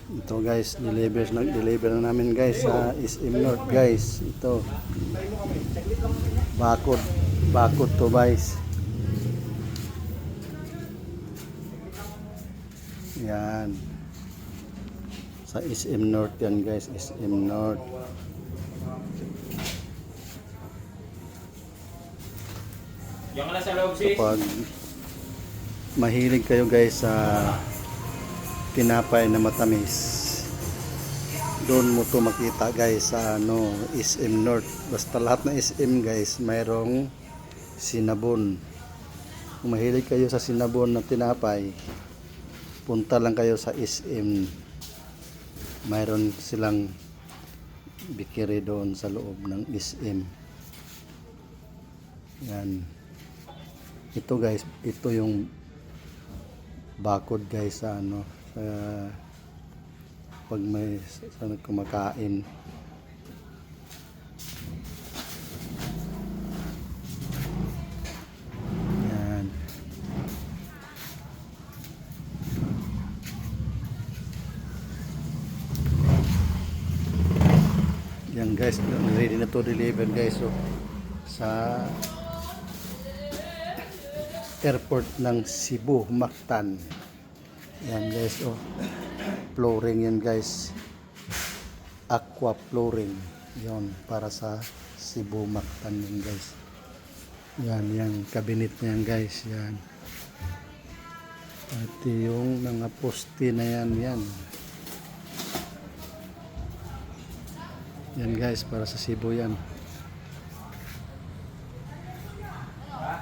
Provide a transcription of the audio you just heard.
Ito guys, deliver na namin guys sa SM North guys. Ito. Bakod. Bakod to guys. Yan. Sa SM North yan guys, SM North. Yung na sa loob sis. Kapag mahilig kayo guys sa tinapay na matamis, doon mo to makita guys sa SM North. Basta lahat na SM guys mayroong sinabon. Kung mahilig kayo sa sinabon na tinapay, punta lang kayo sa SM. Mayroon silang bikiri doon sa loob ng SM. Yan. Ito guys, ito yung bakod guys sa pag may kumakain. Yan. Yan guys, ready na to deliver guys. So, sa airport ng Cebu, Mactan. Yan guys, flooring yan guys, aqua flooring yon para sa Cebu, Mactan yan guys. Yan, yung cabinet na yan guys, yan. Pati yung mga poste na yan, yan. Yan guys, para sa Cebu yan.